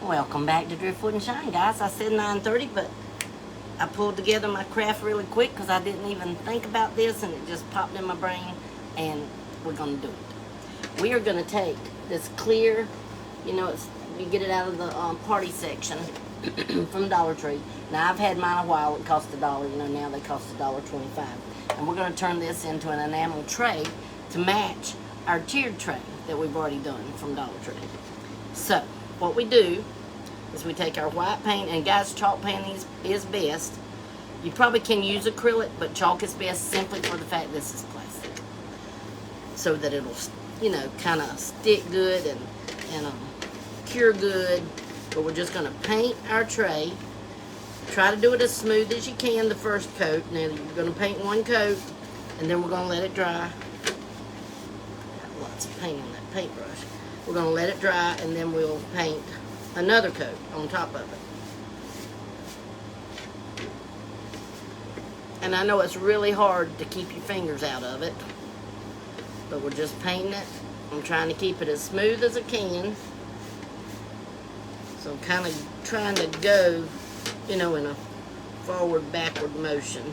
Welcome back to Driftwood and Shine, guys. I said 9:30, but I pulled together my craft really quick because I didn't even think about this, and it just popped in my brain, and we're going to do it. We are going to take this clear, you get it out of the party section from Dollar Tree. Now, I've had mine a while. It cost $1. Now they cost $1.25. And we're going to turn this into an enamel tray to match our tiered tray that we've already done from Dollar Tree. So, what we do is we take our white paint, and guys, chalk paint is best. You probably can use acrylic, but chalk is best simply for the fact this is plastic. So that it'll, kind of stick good and cure good. But we're just going to paint our tray. Try to do it as smooth as you can the first coat. Now, you're going to paint one coat, and then we're going to let it dry. Got lots of paint on that paintbrush. We're going to let it dry, and then we'll paint another coat on top of it. And I know it's really hard to keep your fingers out of it, but we're just painting it. I'm trying to keep it as smooth as I can. So I'm kind of trying to go, in a forward-backward motion.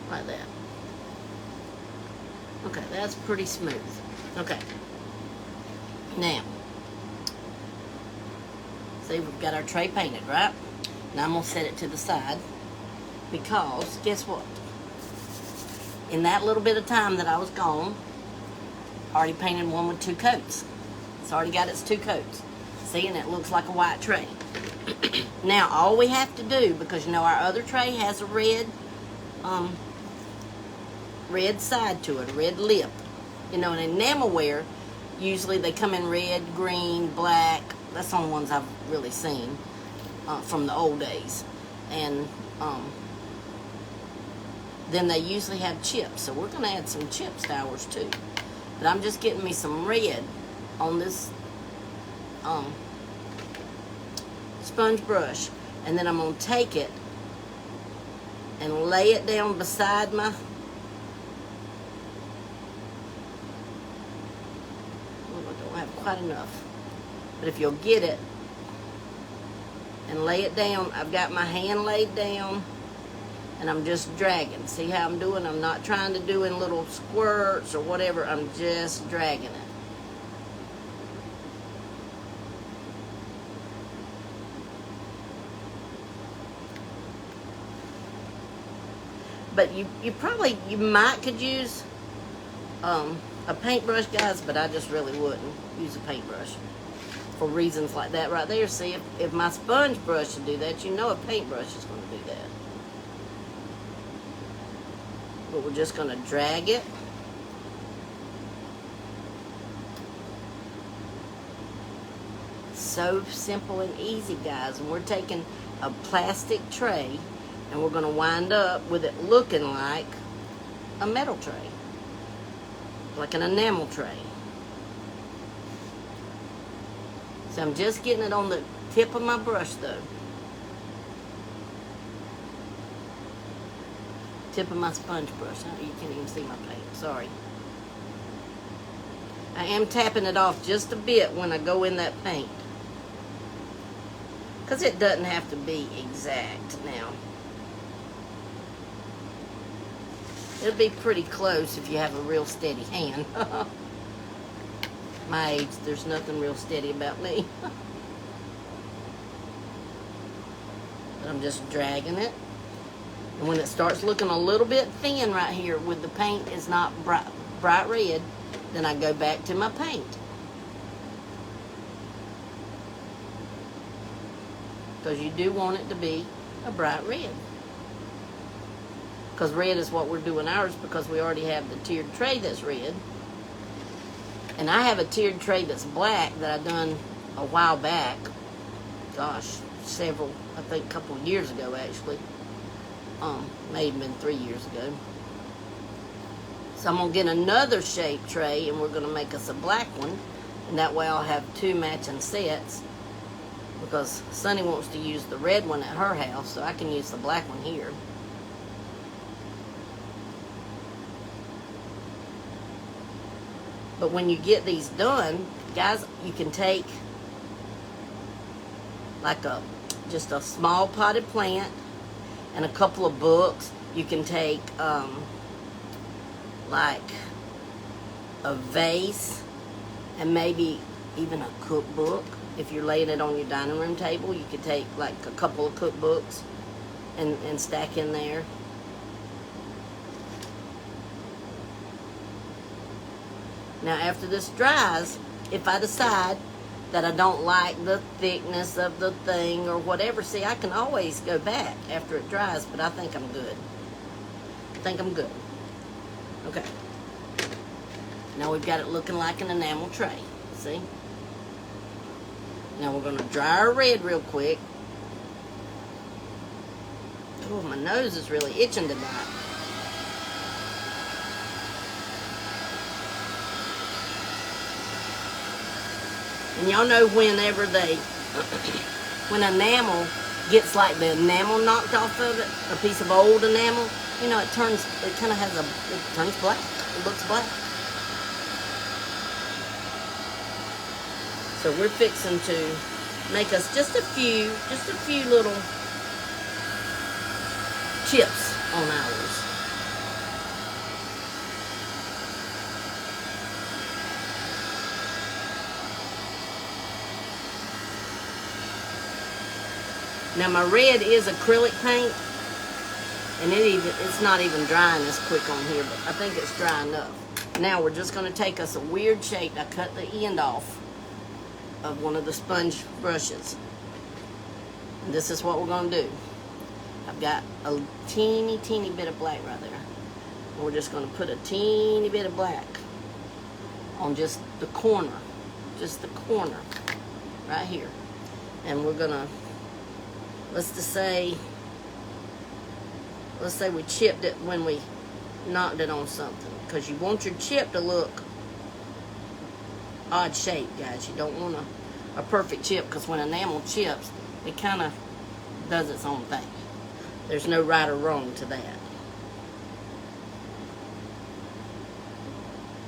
Like that. Okay, that's pretty smooth. Okay. Now, see, we've got our tray painted, right? Now I'm going to set it to the side because, guess what? In that little bit of time that I was gone, I already painted one with 2 coats. It's already got its 2 coats. See, and it looks like a white tray. Now, all we have to do, because, our other tray has a red side to it, a red lip. An enamel ware, usually they come in red, green, black. That's the only ones I've really seen from the old days. And then they usually have chips. So we're going to add some chips to ours too. But I'm just getting me some red on this sponge brush. And then I'm going to take it and lay it down beside my... quite enough, but if you'll get it and lay it down, I've got my hand laid down and I'm just dragging. See how I'm doing? I'm not trying to do in little squirts or whatever. I'm just dragging it. But you might could use a paintbrush, guys, but I just really wouldn't use a paintbrush for reasons like that right there. See, if my sponge brush should do that, a paintbrush is going to do that. But we're just going to drag it. So simple and easy, guys. And we're taking a plastic tray and we're going to wind up with it looking like a metal tray. Like an enamel tray. So I'm just getting it on the tip of my brush though. Tip of my sponge brush. You can't even see my paint. Sorry. I am tapping it off just a bit when I go in that paint. Because it doesn't have to be exact now. It'll be pretty close if you have a real steady hand. My age, there's nothing real steady about me. But I'm just dragging it. And when it starts looking a little bit thin right here, with the paint is not bright red, then I go back to my paint. Because you do want it to be a bright red. Because red is what we're doing ours, because we already have the tiered tray that's red. And I have a tiered tray that's black that I done a while back. Gosh, I think a couple of years ago actually. May have been 3 years ago. So I'm going to get another shaped tray and we're going to make us a black one. And that way I'll have 2 matching sets. Because Sunny wants to use the red one at her house, so I can use the black one here. But when you get these done, guys, you can take like just a small potted plant and a couple of books. You can take like a vase and maybe even a cookbook. If you're laying it on your dining room table, you could take like a couple of cookbooks and stack in there. Now after this dries, if I decide that I don't like the thickness of the thing or whatever, see, I can always go back after it dries, but I think I'm good. I think I'm good. Okay. Now we've got it looking like an enamel tray. See? Now we're going to dry our red real quick. Oh, my nose is really itching tonight. And y'all know whenever when enamel gets like the enamel knocked off of it, a piece of old enamel, you know, it turns black. It looks black. So we're fixing to make us just a few little chips on ours. Now my red is acrylic paint, and it's not even drying this quick on here, but I think it's dry enough. Now we're just going to take us a weird shape. I cut the end off of one of the sponge brushes. And this is what we're going to do. I've got a teeny bit of black right there. And we're just going to put a teeny bit of black on just the corner right here. And we're going to, let's say we chipped it when we knocked it on something, because you want your chip to look odd shape, guys. You don't want a perfect chip, because when enamel chips, it kind of does its own thing. There's no right or wrong to that.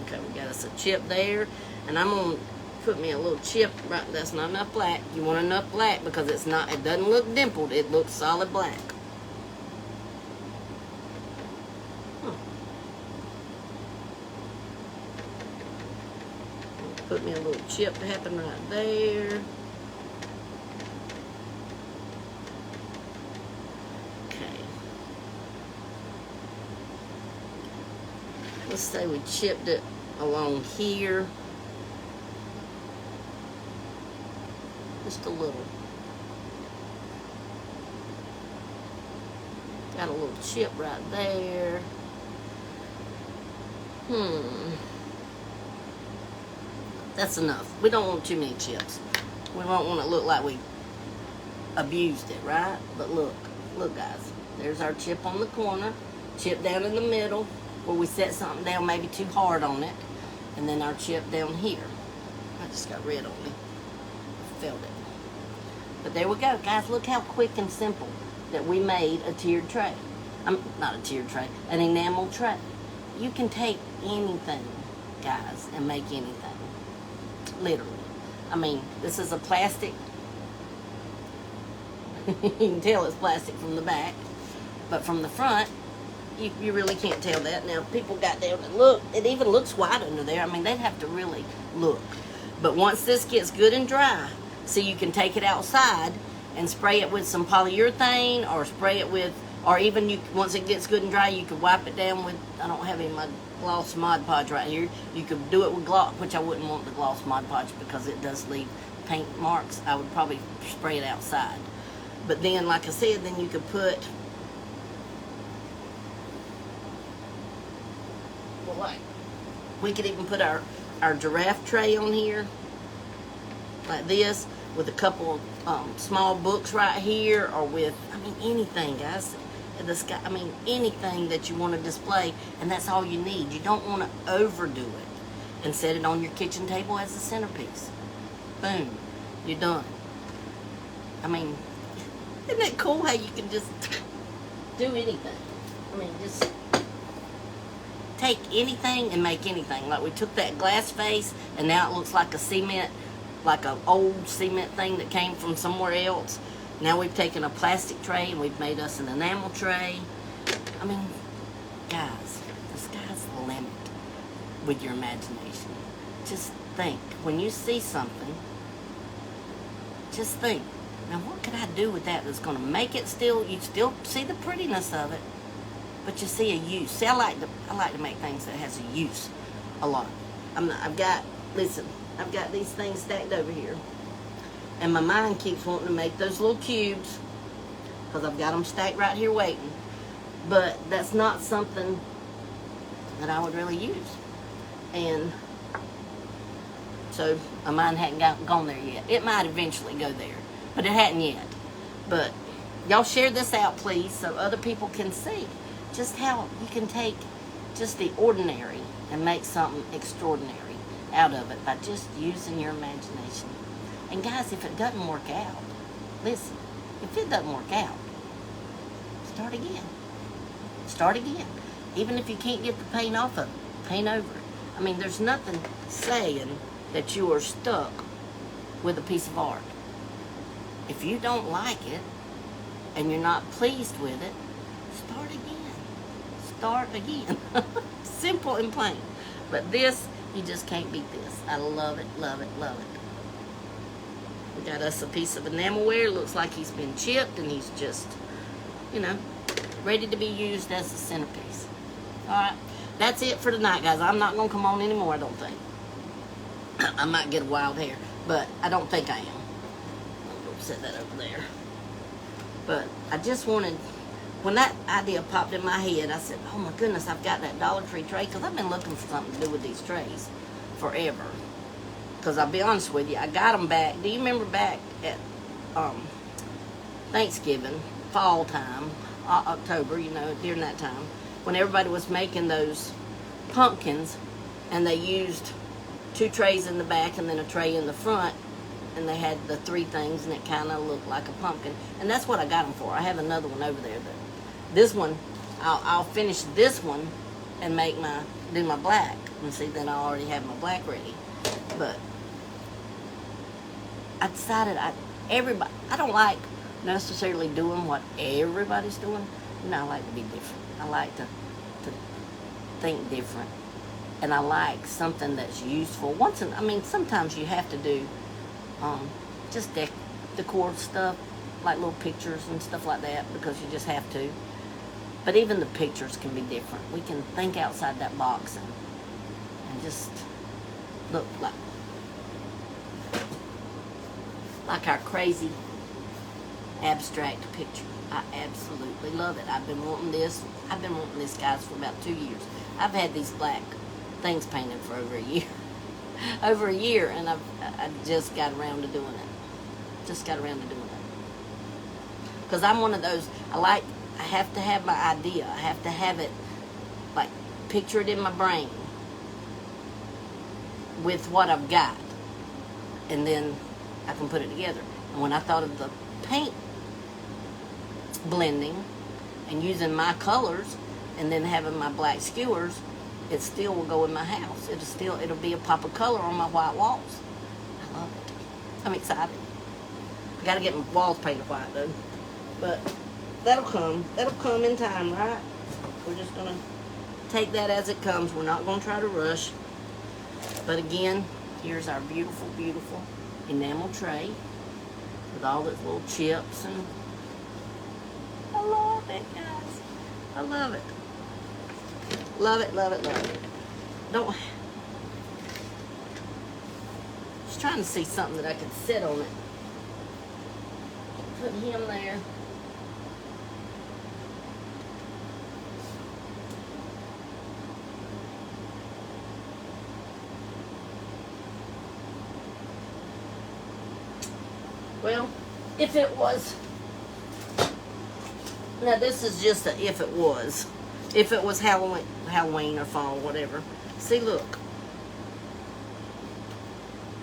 Okay, we got us a chip there, and I'm gonna put me a little chip right. That's not enough black. You want enough black because it doesn't look dimpled. It looks solid black. Put me a little chip happen right there. Okay. Let's say we chipped it along here. Just a little. Got a little chip right there. That's enough. We don't want too many chips. We don't want it to look like we abused it, right? But look guys, there's our chip on the corner, chip down in the middle where we set something down maybe too hard on it, and then our chip down here. I just got red on me. Felt it. But there we go, guys. Look how quick and simple that we made a tiered tray. Not a tiered tray, an enamel tray. You can take anything, guys, and make anything. Literally. I mean, this is a plastic. You can tell it's plastic from the back, but from the front, you really can't tell that. Now, people got down and look. It even looks white under there. I mean, they'd have to really look. But once this gets good and dry, so you can take it outside and spray it with some polyurethane, or spray it with, or even once it gets good and dry, you could wipe it down with, I don't have any of my gloss Mod Podge right here. You could do it with gloss, which I wouldn't want the gloss Mod Podge because it does leave paint marks. I would probably spray it outside. But then, like I said, then you could put, well, like, we could even put our giraffe tray on here, like this, with a couple of small books right here, or with, I mean, anything, guys. I mean, anything that you want to display, and that's all you need. You don't want to overdo it, and set it on your kitchen table as a centerpiece. Boom, you're done. I mean, isn't that cool how you can just do anything? I mean, just take anything and make anything. Like we took that glass face and now it looks like a cement, like an old cement thing that came from somewhere else. Now we've taken a plastic tray and we've made us an enamel tray. I mean, guys, the sky's the limit with your imagination. Just think, when you see something, just think, now what could I do with that that's going to make it still, you still see the prettiness of it, but you see a use. See, I like to make things that has a use a lot. I've got these things stacked over here, and my mind keeps wanting to make those little cubes because I've got them stacked right here waiting, but that's not something that I would really use. And so my mind hadn't gone there yet. It might eventually go there, but it hadn't yet. But y'all share this out, please, so other people can see just how you can take just the ordinary and make something extraordinary out of it by just using your imagination. And guys, if it doesn't work out, listen, if it doesn't work out, start again. Start again. Even if you can't get the paint off of it, paint over it. I mean, there's nothing saying that you are stuck with a piece of art. If you don't like it and you're not pleased with it, start again. Start again. Simple and plain. But this, you just can't beat this. I love it, love it, love it. We got us a piece of enamel ware. Looks like he's been chipped and he's just, you know, ready to be used as a centerpiece. Alright, that's it for tonight, guys. I'm not going to come on anymore, I don't think. I might get a wild hair, but I don't think I am. I'll go set that over there. But I just wanted, when that idea popped in my head, I said, oh my goodness, I've got that Dollar Tree tray, because I've been looking for something to do with these trays forever. Because I'll be honest with you, I got them back. Do you remember back at Thanksgiving, fall time, October, you know, during that time, when everybody was making those pumpkins, and they used 2 trays in the back and then a tray in the front, and they had the 3 things, and it kind of looked like a pumpkin. And that's what I got them for. I have another one over there. This one, I'll finish this one and do my black. And see, then I already have my black ready. But I decided I don't like necessarily doing what everybody's doing. You know, I like to be different. I like to think different. And I like something that's useful. I mean, sometimes you have to do just decor stuff, like little pictures and stuff like that, because you just have to. But even the pictures can be different. We can think outside that box and just look like our crazy abstract picture. I absolutely love it. I've been wanting this, guys, for about 2 years. I've had these black things painted for over a year. Over a year, and I just got around to doing it. Just got around to doing it. Because I'm one of those, I have to have my idea. I have to have it, like, picture it in my brain with what I've got. And then I can put it together. And when I thought of the paint blending and using my colors and then having my black skewers, it still will go in my house. It'll be a pop of color on my white walls. I love it. I'm excited. I gotta get my walls painted white though. But that'll come in time, right? We're just gonna take that as it comes. We're not gonna try to rush. But again, here's our beautiful, beautiful enamel tray with all its little chips, and I love it, guys. I love it. Love it, love it, love it. Just trying to see something that I could sit on it. Put him there. Well, if it was, now this is just a if it was. If it was Halloween or fall, whatever. See, look.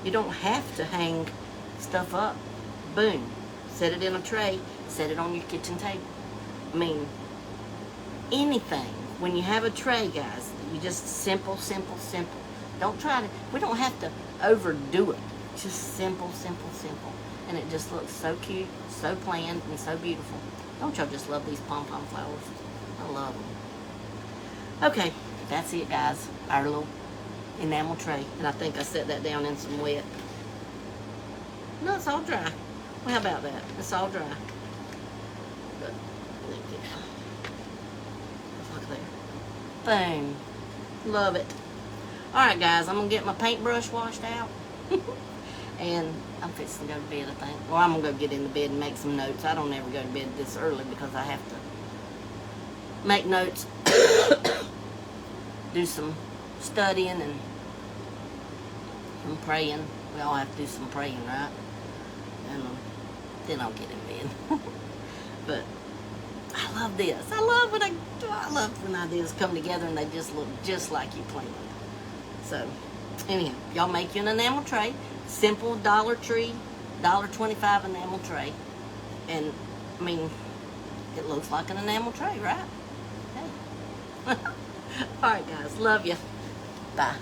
You don't have to hang stuff up. Boom. Set it in a tray. Set it on your kitchen table. I mean, anything. When you have a tray, guys, You just simple, simple, simple. Don't try to, we don't have to overdo it. Just simple, simple, simple. And it just looks so cute, so planned, and so beautiful. Don't y'all just love these pom-pom flowers? I love them. Okay, that's it, guys. Our little enamel tray. And I think I set that down in some wet. No, it's all dry. Well, how about that? It's all dry. But, look there. Boom. Love it. Alright, guys, I'm going to get my paintbrush washed out. And I'm fixing to go to bed, I think. Or I'm going to go get in the bed and make some notes. I don't ever go to bed this early because I have to make notes, do some studying and praying. We all have to do some praying, right? And then I'll get in bed. But I love this. I love when ideas come together and they just look just like you planned. So, anyhow, y'all make you an enamel tray. Simple Dollar Tree, $1.25 enamel tray. And, I mean, it looks like an enamel tray, right? Hey. Alright, guys. Love you. Bye.